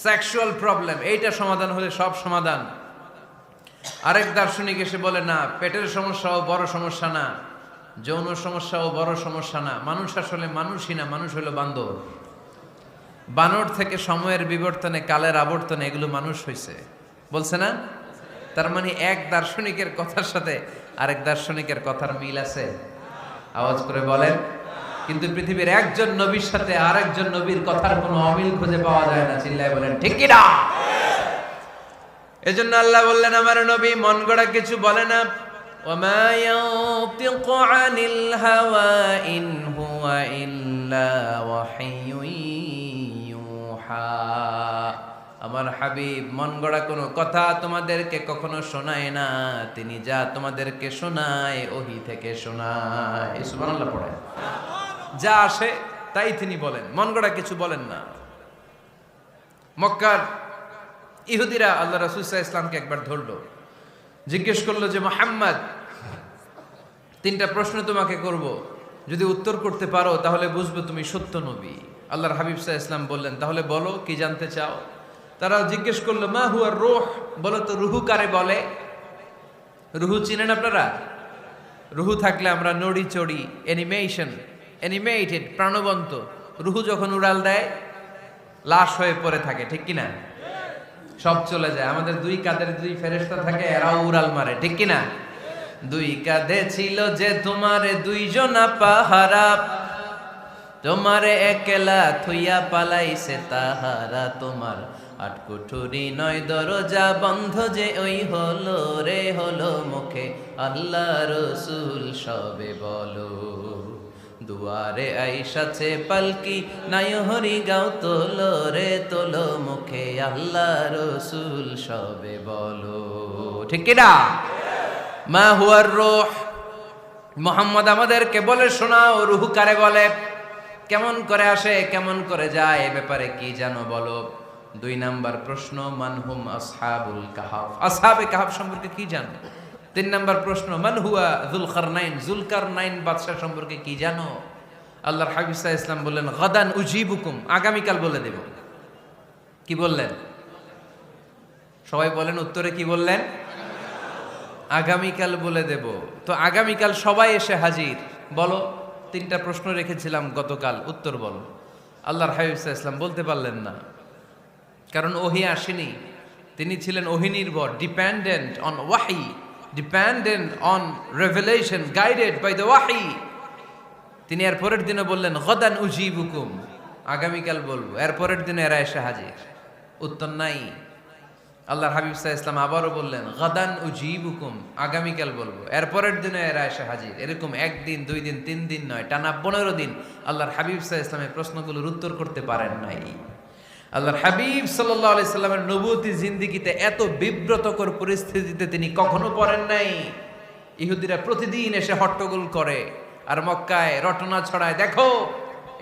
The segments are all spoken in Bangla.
সেক্সুয়াল প্রবলেম, এইটা সমাধান হলে সব সমাধান। আরেক দার্শনিক এসে বলে না, পেটের সমস্যাও বড় সমস্যা না, যৌন সমস্যাও বড় সমস্যা না, মানুষ আসলে মানুষই না, মানুষ হলো বান্দর। বানর থেকে সময়ের বিবর্তনে, কালের আবর্তনে এগুলো মানুষ হয়েছে, বলছে না? তার মানে এক দার্শনিকের কথার সাথে আরেক দার্শনিকের কথার মিল আছে? আওয়াজ করে বলেন। কিন্তু পৃথিবীর একজন নবীর সাথে আরেকজন নবীর কথার কোনো অমিল খুঁজে পাওয়া যায় না। চিল্লায় বলেন ঠিক কি না? এজন্য আল্লাহ বললেন, আমার নবী মন গড়া কিছু বলে না। ওয়ামা ইয়ানতিকু আনিল হাওয়া ইন হুয়া ইল্লা ওয়াহিয়ুন ইউহা। আমার হাবিব মন গড়া কোনো কথা তোমাদেরকে কখনো শোনায় না, তিনি যা তোমাদেরকে শোনায় ওহী থেকে শোনায়। সুবহানাল্লাহ পড়ে। যা আসে তাই তিনি বলেন, মন গড়া কিছু বলেন না। মক্কার ইহুদিরা আল্লাহ রাসূল সাল্লাল্লাহু আলাইহি ওয়াসাল্লামকে একবার ধরলো, জিজ্ঞেস করলো যে মুহাম্মদ, তিনটা প্রশ্ন তোমাকে করব, যদি উত্তর করতে পারো তাহলে বুঝবো তুমি সত্য নবী। আল্লাহর হাবিব সাল্লাল্লাহু আলাইহি ওয়াসাল্লাম বললেন, তাহলে বলো কি জানতে চাও? তারা জিজ্ঞেস করলো, মা হুয়া রূহ, বলো তো রুহু কারে বলে? রুহু চিনেন আপনারা? রুহু থাকলে আমরা নড়ি চড়ি, অ্যানিমেটেড, প্রাণবন্ত। রুহু যখন উড়াল দেয় লাশ হয়ে পড়ে থাকে, ঠিক কিনা? সব চলে যায়। আমাদের দুই কাঁধের দুই ফেরেশতা থাকে, এরাও উড়াল মারে, ঠিক কিনা? দুই কাঁধে ছিল যে তোমারে দুইজনা পাহারা, তোমারে একলা থুইয়া পালাইছে তাহারা। তোমার আটকুঠুরি নয় দরজা বন্ধ যে ওই হলো রে হলো মুখে আল্লাহ রসুল সবে বলো। দুয়ারে আইসাছে পালকি নাই হরি গাও তোলো রে তোলো মুখে আল্লাহ রসুল সবে বলো, ঠিক কিনা? মা হুয়ার রূহ, মুহাম্মদ আমাদেরকে বলে শোনাও রুহু কারে বলে, কেমন করে আসে, কেমন করে যায়, এ ব্যাপারে কি জানো বলো। দুই নাম্বার প্রশ্ন, মানহুম আসহাবুল কাহাফ, আসহাবে কাহাফ সম্পর্কে কি জানো? তিন নাম্বার প্রশ্ন, মান হুয়া যুলকারনাইন, যুলকারনাইন বাদশা সম্পর্কে কি জানো? আল্লাহর হাবিব সাল্লাল্লাহু আলাইহি ওয়াসাল্লাম বললেন, গাদান উজিবুকুম, আগামীকাল বলে দেব। কি বললেন? সবাই বলেন উত্তরে কি বললেন? আগামীকাল বলে দেব। তো আগামীকাল সবাই এসে হাজির। বলো, তিনটা প্রশ্ন রেখেছিলাম গতকাল, উত্তর বলো। আল্লাহর হাবিব সাল্লাল্লাহু আলাইহি ওয়াসাল্লাম বলতে পারলেন না, কারণ ওহী আসেনি। তিনি ছিলেন ওহী নির্ভর, ডিপেন্ডেন্ট অন ওয়াহি, dependent on revelation, guided by the ওয়াহি। তিনি এর পরের দিনে বললেন, গাদান উজিবুকুম, আগামীকাল বলবো। এর পরের দিনে এরা এসে হাজির, উত্তর নাই। আল্লাহর হাবিব সাল্লাল্লাহু আলাইহি ওয়াসাল্লাম আবারও বললেন, গাদান উজিবুকুম, আগামীকাল বলবো। এর পরের দিনে এরা এসে হাজির। এরকম একদিন, দুই দিন, তিন দিন নয়, টানা 15 দিন আল্লাহর হাবিব সাল্লাল্লাহু আলাইহি ওয়াসাল্লামের প্রশ্নগুলোর উত্তর করতে পারেন নাই। আল্লাহর হাবিব সাল্লাল্লাহু আলাইহি সাল্লামের নবুয়তি জিন্দেগিতে এত বিব্রতকর পরিস্থিতিতে তিনি কখনো পড়েন নাই। ইহুদিরা প্রতিদিন এসে হট্টগোল করে আর মক্কায় রটনা ছড়ায়, দেখো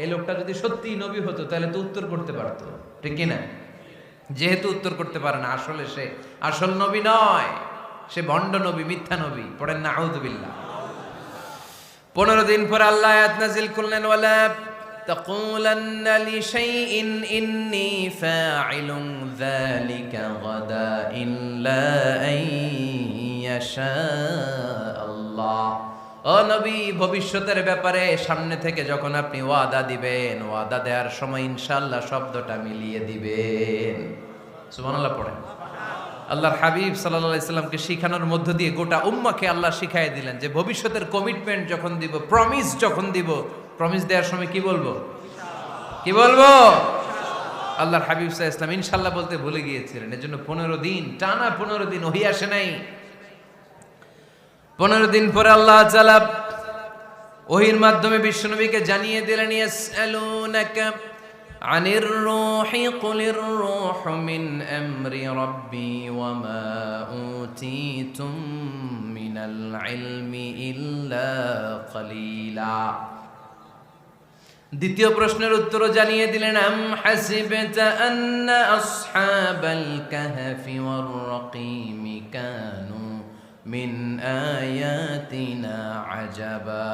এই লোকটা যদি সত্যি নবী হতো তাহলে তো উত্তর করতে পারতো, ঠিক কিনা? যেহেতু উত্তর করতে পারে না, আসলে সে আসল নবী নয়, সে ভণ্ড নবী, মিথ্যা নবী। পড়েন না আউযুবিল্লাহ। 15 দিন পর আল্লাহ আয়াত নাযিল করলেন, ওয়ালা তাকুলান্না লিশাইইন ইন্নী ফাইলুন যালিকা গাদা ইল্লা আইয়াশা আল্লাহ। ও নবী, ভবিষ্যতের ব্যাপারে সামনে থেকে যখন আপনি ওয়াদা দিবেন, ওয়াদা দেওয়ার সময় ইনশাআল্লাহ শব্দটা মিলিয়ে দিবেন। সুবহানাল্লাহ পড়েন। আল্লাহর হাবিব সাল্লাল্লাহু আলাইহি সাল্লামকে শিখানোর মধ্য দিয়ে গোটা উম্মাহকে আল্লাহ শিখাই দিলেন যে ভবিষ্যতের কমিটমেন্ট যখন দিব, প্রমিস যখন দিব, প্রমিস দেওয়ার সময় কি বলবো? কি বলবো? আল্লাহর হাবিব সাল্লাল্লাহু আলাইহি সাল্লাম ইনশাআল্লাহ বলতে ভুলে গিয়েছিলেন। এজন্য 15 দিন, টানা 15 দিন ওহী আসে নাই। 15 দিন পরে আল্লাহ তাআলা ওহীর মাধ্যমে বিশ্বনবীকে জানিয়ে দিলেন, ইয়াসআলুনাকা আনির রূহি কুলির রূহু মিন আমরি রাব্বি ওয়া মা উতীতুম মিনাল ইলমি ইল্লা কলিলা। দ্বিতীয় প্রশ্নের উত্তরও জানিয়ে দিলেন, আম হাসিবতা আন্না আসহাবাল কাহফি ওয়ার রাকিমি কানু মিন আয়াতিনা আজাবা।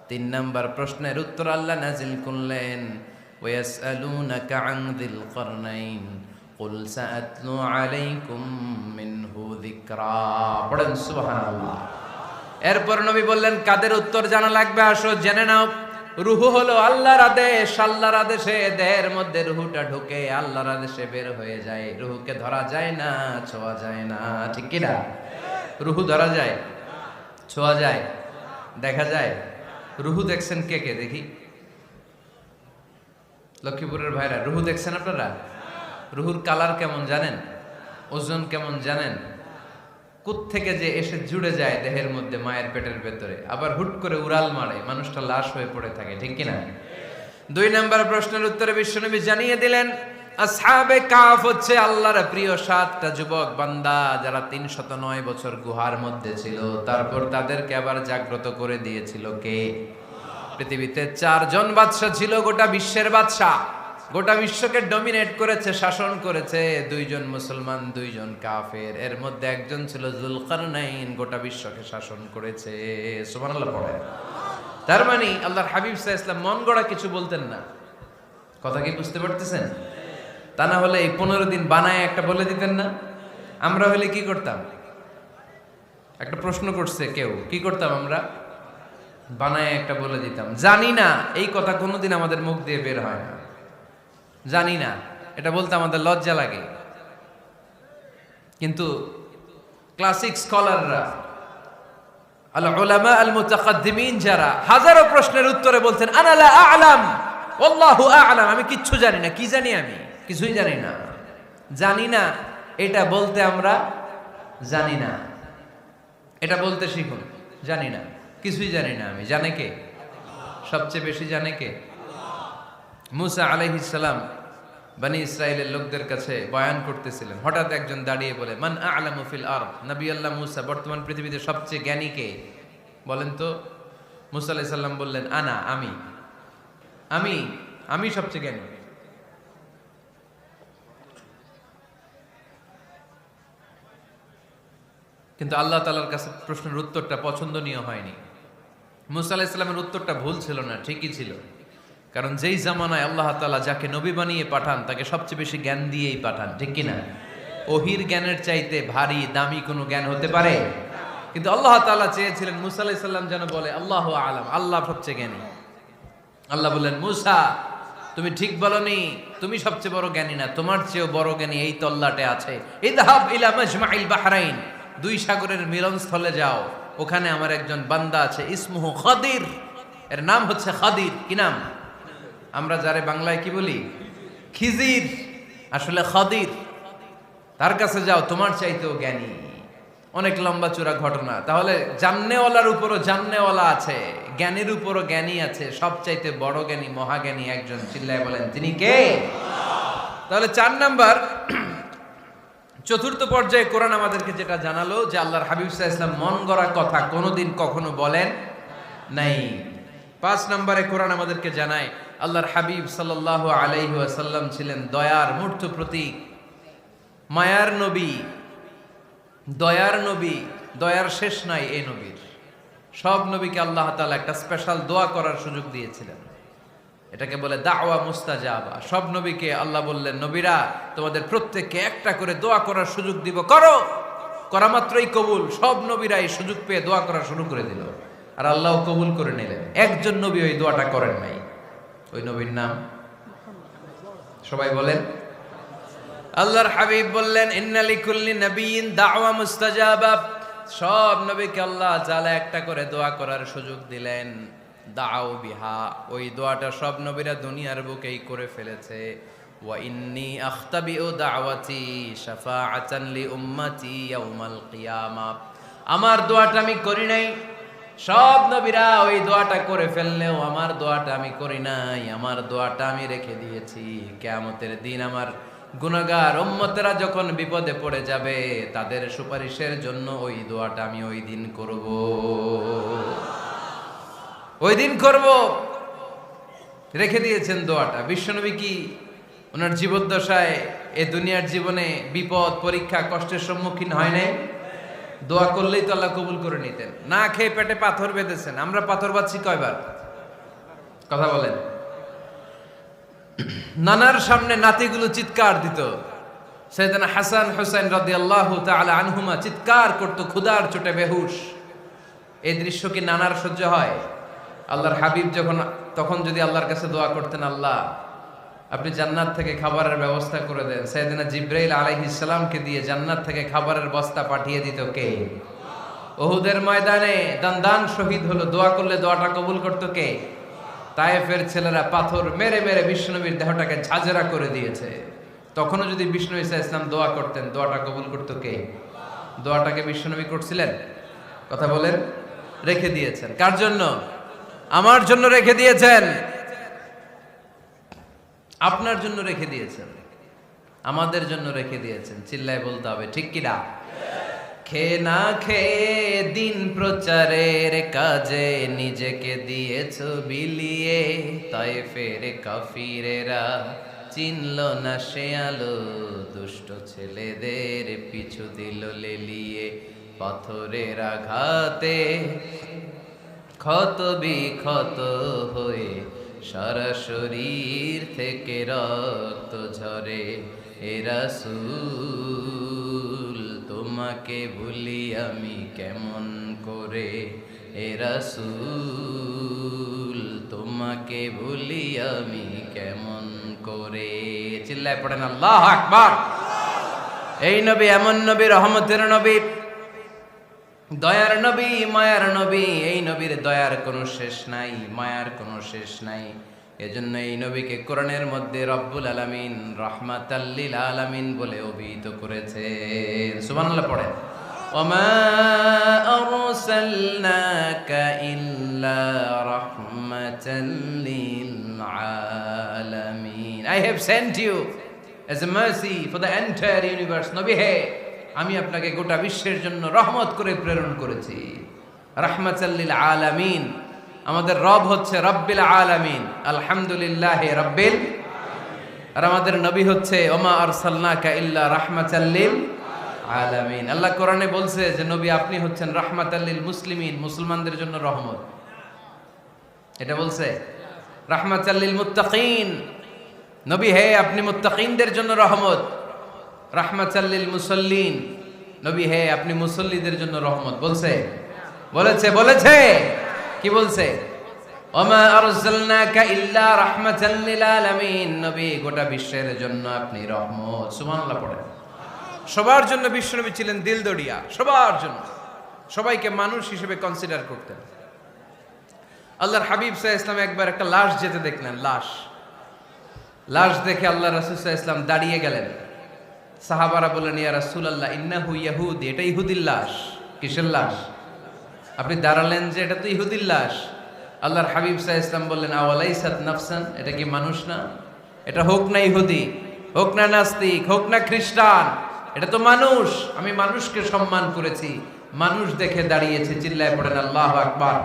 3 নম্বর প্রশ্নের উত্তর আল্লাহ নাজিল করলেন, ويسألونك عن ذي القرنين قل سأتلو عليكم منه ذكرا পড়েন সুবহানাল্লাহ। এরপর নবী বললেন কাদের উত্তর জানা লাগবে, আসো জেনে নাও। রুহু হলো আল্লাহর আদেশ, আল্লাহর আদেশে দেহের মধ্যে রুহুটা ঢুকে আল্লাহর আদেশে বের হয়ে যায়। রুহুকে ধরা যায় না, ছোঁয়া যায় না, ঠিক কি না? রুহু ধরা যায়, ছোঁয়া যায়, দেখা যায়? রুহু দেখছেন কে কে দেখি? লক্ষ্মীপুরের ভাইরা রুহু দেখছেন আপনারা? রুহুর কালার কেমন জানেন? ওজন কেমন জানেন? কোত্থেকে যে এসে জুড়ে যায় দেহের মধ্যে মায়ের পেটের ভেতরে, আবার হুট করে উড়াল মারে, মানুষটা লাশ হয়ে পড়ে থাকে, ঠিক কিনা? 2 নম্বর প্রশ্নের উত্তরে বিশ্বনবী জানিয়ে দিলেন আসহাবে কাফ হচ্ছে আল্লাহর প্রিয় 7টা যুবক বান্দা যারা 309 বছর গুহার মধ্যে ছিল। তারপর তাদেরকে আবার জাগ্রত করে দিয়েছিল কে? পৃথিবীতে 4 জন বাদশা ছিল, গোটা বিশ্বের বাদশা, গোটা বিশ্বকে ডমিনেট করেছে, শাসন করেছে। 2 জন মুসলমান, 2 জন কাফের, এর মধ্যে একজন ছিল যুলকারনাইন, গোটা বিশ্বকে শাসন করেছে। সুবহানাল্লাহ পড়ে। তার মানে আল্লাহর হাবিব সাল্লাল্লাহু আলাইহি ওয়াসাল্লাম মন গড়া কিছু বলতেন না। কথা কি বুঝতে পারতেছেন? তা না হলে এই 15 দিন বানায় একটা বলে দিতেন না? আমরা হলে কি করতাম? একটা প্রশ্ন করছে কেউ, কি করতাম আমরা? বানায় একটা বলে দিতাম। জানি না, এই কথা কোনোদিন আমাদের মুখ দিয়ে বের হয় না। জানি না, এটা বলতে আমাদের লজ্জা লাগে। কিন্তু ক্লাসিক স্কলাররা, আল উলামা আল মুতাকাদ্দিমিন, যারা হাজারো প্রশ্নের উত্তরে বলতেন আনা লা আ'লাম ওয়াল্লাহু আ'লাম, আমি কিচ্ছু জানি না। কি জানি? আমি কিছুই জানি না। জানি না এটা বলতে আমরা জানি না, এটা বলতে শিখুন। জানি না, কিছুই জানি না আমি। জানে কে? সবচেয়ে বেশি জানে কে? মুসা আলাইহিস সালাম বনি ইসরাইলের লোকদের কাছে বয়ান করতেছিলেন। হঠাৎ একজন দাঁড়িয়ে বলে মান আ'লামু ফিল আরদ, নবী আল্লাহ মুসা, বর্তমান পৃথিবীতে সবচেয়ে জ্ঞানী কে বলেন তো? মুসা আলাইহিস সালাম বললেন আনা, আমি আমি আমি সবচেয়ে জ্ঞানী। কিন্তু আল্লাহ তাআলার কাছে প্রশ্নের উত্তরটা পছন্দনীয় হয়নি। মুসা আলাইহিস সালামের উত্তরটা ভুল ছিল না, ঠিকই ছিল। কারণ যেই জামানায় আল্লাহ তাআলা যাকে নবী বানিয়ে পাঠান তাকে সবচেয়ে বেশি জ্ঞান দিয়েই পাঠান, ঠিক কিনা? ওহির জ্ঞানের চাইতে ভারী দামি কোনো জ্ঞান হতে পারে? কিন্তু আল্লাহ তাআলা চেয়েছিলেন মুসা আলাইহিস সালাম যেন বলে আল্লাহু আ'লাম, আল্লাহ সবচেয়ে জ্ঞানী। আল্লাহ বললেন মুসা তুমি ঠিক বলনি, তুমি সবচেয়ে বড় জ্ঞানী না, তোমার চেয়েও বড় জ্ঞানী এই তল্লাটে আছে। ইযহাব ইলা মাজমাইল বাহরাইন, 2 সাগরের মিলনস্থলে যাও, ওখানে আমার একজন বান্দা আছে, ইসমুহু খাদির, এর নাম হচ্ছে খাদির। কি নাম? আমরা যারে বাংলায় কি বলি? খিজির, আসলে খাদির। তার কাছে যাও, তোমার চাইতেও জ্ঞানী। অনেক লম্বা চূড়া ঘটনা। তাহলে জান্নেওয়ালার উপরও জান্নেওয়ালা আছে, জ্ঞানীর উপরও জ্ঞানী আছে। সবচাইতে বড় জ্ঞানী, মহাজ্ঞানী একজন, চিল্লায় বলেন তিনি কে? তাহলে 4 নাম্বার, চতুর্থ পর্যায়ে কোরআন আমাদেরকে যেটা জানালো যে আল্লাহর হাবিব সাল্লাল্লাহু আলাইহি ওয়াসাল্লাম মন গড়া কথা কোনোদিন কখনো বলেন নাই। 5 নম্বরে কোরআন আমাদেরকে জানায় আল্লাহর হাবিব সাল্লাল্লাহু আলাইহি ওয়াসাল্লাম ছিলেন দয়ার মূর্ত প্রতীক, মায়ার নবী, দয়ার নবী। দয়ার শেষ নাই এই নবীর। সব নবীকে আল্লাহ তাআলা একটা স্পেশাল দোয়া করার সুযোগ দিয়েছিলেন, এটাকে বলে দাওয়া মুস্তাজাবা। সব নবীকে আল্লাহ বললেন নবীরা তোমাদের প্রত্যেককে একটা করে দোয়া করার সুযোগ দিব, করো। করা মাত্রই কবুল। সব নবীরা এই সুযোগ পেয়ে দোয়া করা শুরু করে দিল, আর আল্লাহ কবুল করে নিলেন। একজন নবী ওই দোয়াটা করেন নাই। ওই নবীর নাম সবাই বলেন। আল্লাহর হাবিব বললেন ইন্না লিকুল্লি নাবিয়্যিন দাওয়া মুস্তাজাবা। সব নবীকে আল্লাহ তাআলা একটা করে দোয়া করার সুযোগ দিলেন। দাও বিহা, ওই দোয়াটা সব নবীরা দুনিয়ার বুকেই করে ফেলেছে। ওয়া ইন্নী আখতাবিউ দাওয়াতি শাফাআতান লি উম্মতি ইয়াউমাল কিয়ামা। আমার দোয়াটা আমি করি নাই, সব নবীরা ওই দোয়াটা করে ফেললেও আমার দোয়াটা আমি করি নাই। আমার দোয়াটা আমি রেখে দিয়েছি কিয়ামতের দিন আমার গুনাহগার উম্মতেরা যখন বিপদে পড়ে যাবে তাদের সুপারিশের জন্য ওই দোয়াটা আমি ওই দিন করব, ওই দিন করব। রেখে দিয়েছেন দোয়াটা। বিশ্বনবী কি ওনার জীবদ্দশায় এ দুনিয়ার জীবনে বিপদ, পরীক্ষা, কষ্টের সম্মুখীন হয় নাই? দোয়া করলেই তো আল্লাহ কবুল করে নিতেন। না খেয়ে পেটে পাথর বেঁধেছেন। আমরা পাথর বাঁধছি কয়বার? কথা বলেন। নানার সামনে নাতিগুলো চিৎকার দিত। সাইয়েদনা হাসান হুসাইন রাদিয়াল্লাহু তাআলা আনহুমা চিৎকার করত, ক্ষুধার চোটে বেহুশ। এই দৃশ্য কি নানার সহ্য হয়? আল্লাহর হাবিব তখন যদি আল্লাহর কাছে দোয়া করতেন, আল্লাহ আপনি জান্নাত থেকে খাবারের ব্যবস্থা করে দেন, সাইয়েদনা জিবরাইল আলাইহিস সালামকে দিয়ে জান্নাত থেকে খাবারের বস্তা পাঠিয়ে দিত কে? উহুদের ময়দানে দান শহীদ হলো, দোয়া করলে দোয়াটা কবুল করতো কে? তায়েফের ছেলেরা পাথর মেরে মেরে বিষ্ণুনবীর দেহটাকে ঝাঁঝরা করে দিয়েছে। তখনও যদি বিষ্ণু ঈসা ইসলাম দোয়া করতেন, দোয়াটা কবুল করতো কে? দোয়াটাকে বিষ্ণুনবী করছিলেন? কথা বলেন। রেখে দিয়েছেন কার জন্য? আমার জন্য রেখে দিয়েছেন, আপনার জন্য রেখে দিয়েছেন, আমাদের জন্য রেখে দিয়েছেন। চিল্লায় বলতে হবে ঠিক কিনা? খেয়ে না খেয়ে দিন প্রচারের কাজে নিজেকে দিয়েছ বিলিয়ে, তায়েফের কাফিরেরা চিনল না সে আলো, দুষ্ট ছেলেদের পিছু দিল লেলিয়ে। পাথরের আঘাতে ক্ষত বিক্ষত হয়ে সারা শরীর থেকে রক্ত ঝরে। এ রাসূল তোমাকে ভুলি আমি কেমন করে, এ রাসূল তোমাকে ভুলি আমি কেমন করে। চিল্লায় পড়েন আল্লাহু আকবার। এই নবী এমন নবী, রহমতের নবী, দয়ার নবী, মায়ার নবী। এই নবীর দয়ার কোনো শেষ নাই, মায়ার কোনো শেষ নাই। এজন্য এই নবীকে কোরআনের মধ্যে রব্বুল আলামিন রাহমাতাল লিল আলামিন বলে অভিহিত করেছেন। সুবহানাল্লাহ পড়েন। ওমা আরসালনাকা ইল্লা রাহমাতাল লিল আলামিন। I have sent you as a mercy for the entire universe. নবী হে, আমি আপনাকে গোটা বিশ্বের জন্য রহমত করে প্রেরণ করেছি। রাহমাতাল লিল আলামিন। আমাদের রব হচ্ছে রব্বিল আলামিন, আলহামদুলিল্লাহি রাব্বিল। আর আমাদের নবী হচ্ছে ওমা আরসালনাকা ইল্লা রাহমাতাল লিল আলামিন। আল্লাহ কোরআনে বলছে যে নবী আপনি হচ্ছেন রাহমাতাল লিল মুসলিমিন, মুসলমানদের জন্য রহমত। এটা বলছে রাহমাতাল লিল মুত্তাকিন। নবী হে, আপনি মুত্তাকিনদের জন্য রহমত। রাহমাতাল লিল মুসাল্লিন। নবী হে, আপনি মুসল্লিদের জন্য রহমত। বলছে? বলেছে। কি বলছে? ওমা আরসালনাকা ইল্লা রাহমাতাল লিল আলামিন। নবী, গোটা বিশ্বের জন্য আপনি রহমত। সুবহানাল্লাহ পড়েন। সবার জন্য বিশ্বনবী ছিলেন দিলদরিয়া, সবার জন্য, সবাইকে মানুষ হিসেবে কনসিডার করতেন। আল্লাহর হাবিব সাল্লাল্লাহু আলাইহি ওয়াসাল্লাম একবার একটা লাশ যেতে দেখলেন। লাশ দেখে আল্লাহ রাসূল সাল্লাল্লাহু আলাইহি ওয়াসাল্লাম দাঁড়িয়ে গেলেন। সাহাবারা বললেন, ইয়া রাসূলুল্লাহ ইন্নাহু ইয়াহুদি। এটা ইহুদির লাশ। কিসের লাশ? আপনি দাঁড়ালেন যে এটা তো ইহুদির লাশ। আল্লাহর হাবিব সাল্লাল্লাহু আলাইহি ওয়াসাল্লাম বললেন, আওয়ালাইসাত নাফসান। এটা কি মানুষ না? এটা হোক না ইহুদি, হোক না নাস্তিক, হোক না খ্রিস্টান, এটা তো মানুষ। আমি মানুষকে সম্মান করেছি, মানুষ দেখে দাঁড়িয়েছে। চিল্লায় পড়েন আল্লাহু আকবার।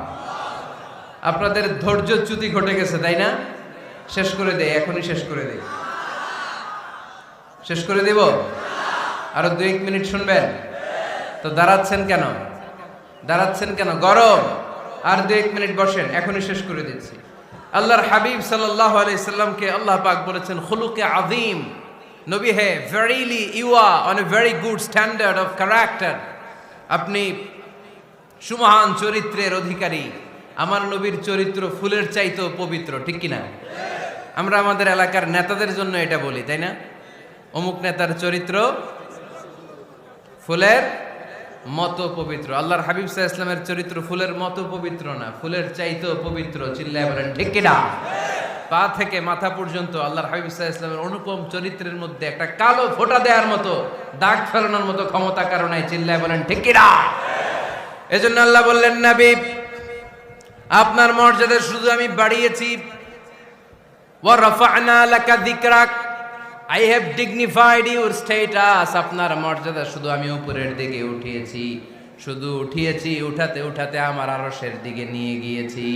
আপনাদের ধৈর্যচ্যুতি ঘটে গেছে, তাই না? শেষ করে দেই, এখনই শেষ করে দেই। শেষ করে দেব? আরো 2-1 মিনিট শুনবেন তো? দাঁড়াচ্ছেন কেন? গরম। আর 2-1 মিনিট বসেন, এখনই শেষ করে দিচ্ছি। আল্লাহর হাবিব সাল্লাল্লাহু আলাইহি সাল্লামকে আল্লাহ পাক বলেছেন খুলুকে আযীম। নবী হে, verily you are on a very good standard of character. আপনি সুমহান চরিত্রের অধিকারী। আমার নবীর চরিত্র ফুলের চাইতেও পবিত্র, ঠিক কিনা? আমরা আমাদের এলাকার নেতাদের জন্য এটা বলি, তাই না? অমুক নেতার চরিত্র ফুলের মতো পবিত্র। আল্লাহর হাবিব সাল্লাল্লাহু আলাইহি ওয়াসাল্লামের চরিত্র ফুলের মতো পবিত্র না, ফুলের চাইতেও পবিত্র। চিল্লায় বলেন ঠিক কিনা? পা থেকে মাথা পর্যন্ত আল্লাহর হাবিব সাল্লাল্লাহু আলাইহি ওয়াসাল্লামের অনুপম চরিত্রের মধ্যে একটা কালো ফোঁটা দেওয়ার মতো, দাগ ফেলানোর মতো ক্ষমতা কারো নাই। চিল্লায় বলেন ঠিক কিনা? এজন্য আল্লাহ বললেন, নবী আপনার মর্যাদা শুধু আমি বাড়িয়েছি। ওয়া রাফা'না লাকা যিকরাক, I have dignified your status. আপনার মর্যাদা শুধু আমি উপরের দিকে উঠিয়েছি, উঠাতে উঠাতে আমার আরশের দিকে নিয়ে গিয়েছি।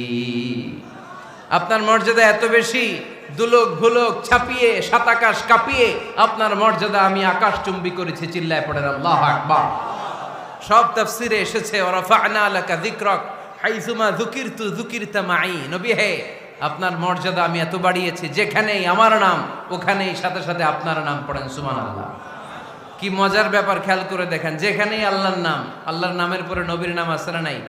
আপনার মর্যাদা এত বেশি, দুলোক ভুলোক ছাপিয়ে, সাত আকাশ কাঁপিয়ে আপনার মর্যাদা আমি আকাশচুম্বী করেছি। চিল্লায় পড়েন আল্লাহু আকবার। সব তাফসীরে এসেছে ওয়া রাফা'না লাকা যিকরাক হাইসুমা যুকিরতু যুকিরতা মাই। নবী হে, আপনার মর্যাদা আমি এত বাড়িয়েছি, যেখানেই আমার নাম ওখানেই সাথে সাথে আপনার নাম পড়েন সুবহানাল্লাহ। কি মজার ব্যাপার, খেয়াল করে দেখেন, যেখানেই আল্লাহর নাম, আল্লাহর নামের পরে নবীর নাম আছে না নাই?